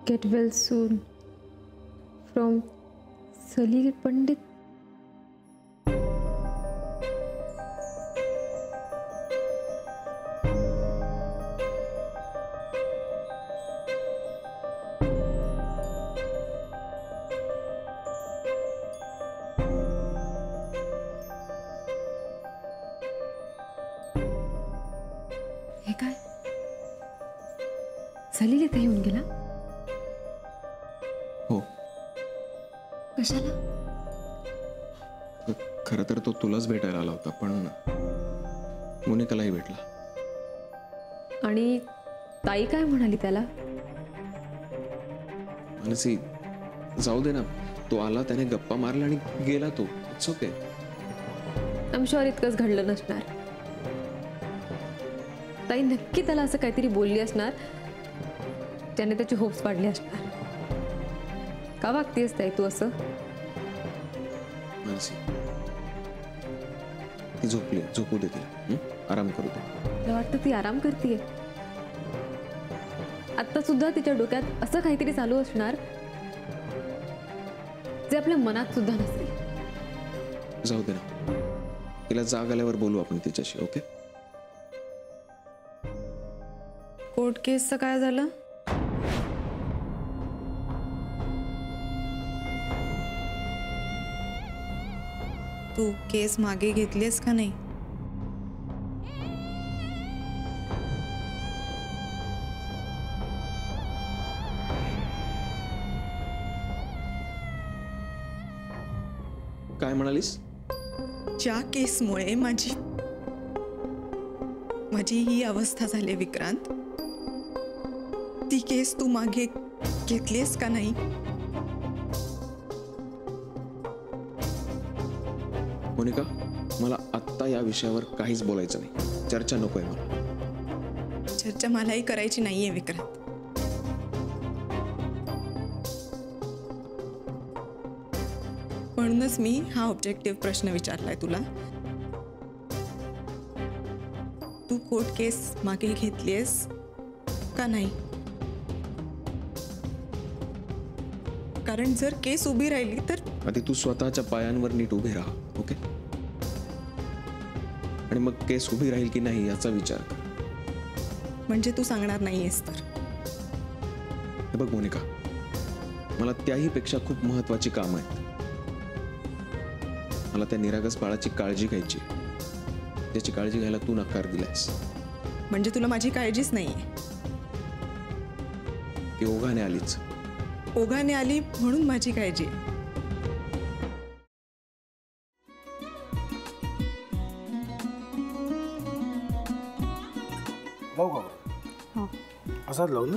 Get well soon. From Salil Pandit. हे काय? सलील इथे येऊन गेला? हो. कशाला? खरं तर तो तुलाच भेटायला आला होता, पण मोनिकालाही भेटला. आणि ताई काय म्हणाली त्याला? मानसी, जाऊ दे ना. तो आला, त्याने गप्पा मारला आणि गेला. तो it's okay. I am sure इतकंच घडलं नसणार. ताई नक्की त्याला असं काहीतरी बोलली असणार त्याने त्याची होप्स वाढली असणार. का वागतेस ताई तू असं? मानसी, ती झोपली. झोपू दे तिला. आराम करू दे. मला वाटतं ती आराम करतीये. आता सुद्धा तिच्या डोक्यात असं काहीतरी चालू असणार जे आपल्या मनात सुद्धा नसेल. जाऊ दे ना. तिला जाग आल्यावर बोलू आपण तिच्याशी. ओके? कोर्ट केसचं काय झालं? तू केस मागे घेतलीस का नाही? काय म्हणालीस? ज्या केसमुळे माझी ही अवस्था झाली विक्रांत, ती केस तू मागे घेतलीस का नाही? मोनिका, मला आत्ता या विषयावर काहीच बोलायचं नाही. चर्चा नकोय मला. चर्चा मलाही करायची नाहीये विक्रांत. म्हणूनच मी हा ऑब्जेक्टिव्ह प्रश्न विचारलाय तुला. तू कोर्ट केस मागे घेतलीस का नाही? कारण जर केस उभी राहिली तर आधी तू स्वतःच्या पायांवर नीट उभे राहा. ओके? आणि मग केस उभी राहील की नाही याचा विचार कर. म्हणजे तू सांगणार नाहीयेस तर? हे बघ मोनिका, मला त्याही पेक्षा खूप महत्वाची कामं आहेत. मला त्या निरागस बाळाची काळजी घ्यायची. त्याची काळजी घ्यायला तू नकार दिलायस. म्हणजे तुला माझी काळजीच नाहीये? ती ओघाने आलीच. ओघाने आली म्हणून माझी काळजी. लावू का? हो. असाच लावू ना?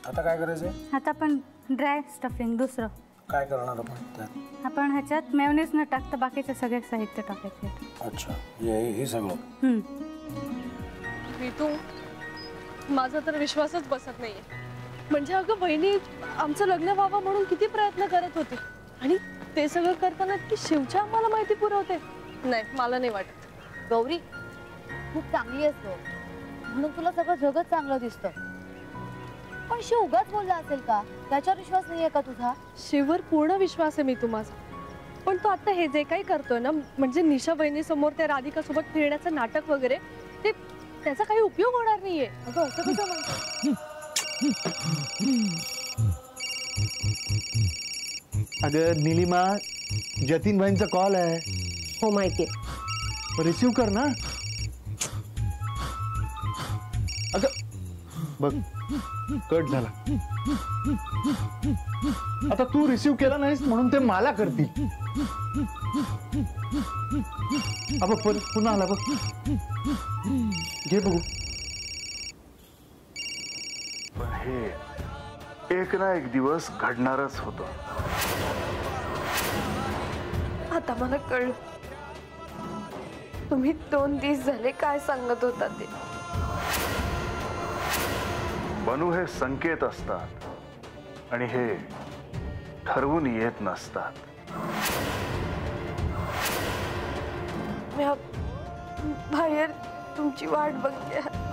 आता काय करायचंय? आता आपण ड्राय स्टफिंग दुसरं काय करणार आपण त्यात? आपण ह्याच्यात मेयोनीज न टाकता बाकीचे सगळे साहित्य टाकायचे. अच्छा, हे सगळं. ऋतू, माझा तर विश्वासच बसत नाहीये. म्हणजे अगं बहिणी आमचं लग्न व्हावं म्हणून किती प्रयत्न करत होते आणि ते सगळं करताना की शिवच्या आम्हाला माहिती पुरवते. नाही, मला नाही वाटत. गौरी खूप चांगली आहेस म्हणून तुला सगळं जगच चांगलं दिसतं. पण शिव उगाच बोलला असेल का? त्याच्यावर विश्वास नाहीये का तुझा? शिववर पूर्ण विश्वास आहे मी तुम्हाला. पण तो आता हे जे काही करतोय ना, म्हणजे निशा बहिणी समोर त्या राधिका सोबत फिरण्याचं नाटक वगैरे, ते त्याचा काही उपयोग होणार नाहीये. अगं असं कसं म्हणतो? अगं नीलिमा, जतीन भाईंचा कॉल आहे. हो माहितीये. रिसीव कर ना. अगं बघ, कट झाला. आता तू रिसीव केला नाहीस म्हणून ते मला करतील. पुन्हा आला बघ. घे बघू. पण हे एक ना एक दिवस घडणारच होतं. आता मला कळलं तुम्ही 2 दिवस झाले काय सांगत होता ते. बनू हे संकेत असतात आणि हे ठरवून येत नसतात. मी बाहेर तुमची वाट बघते.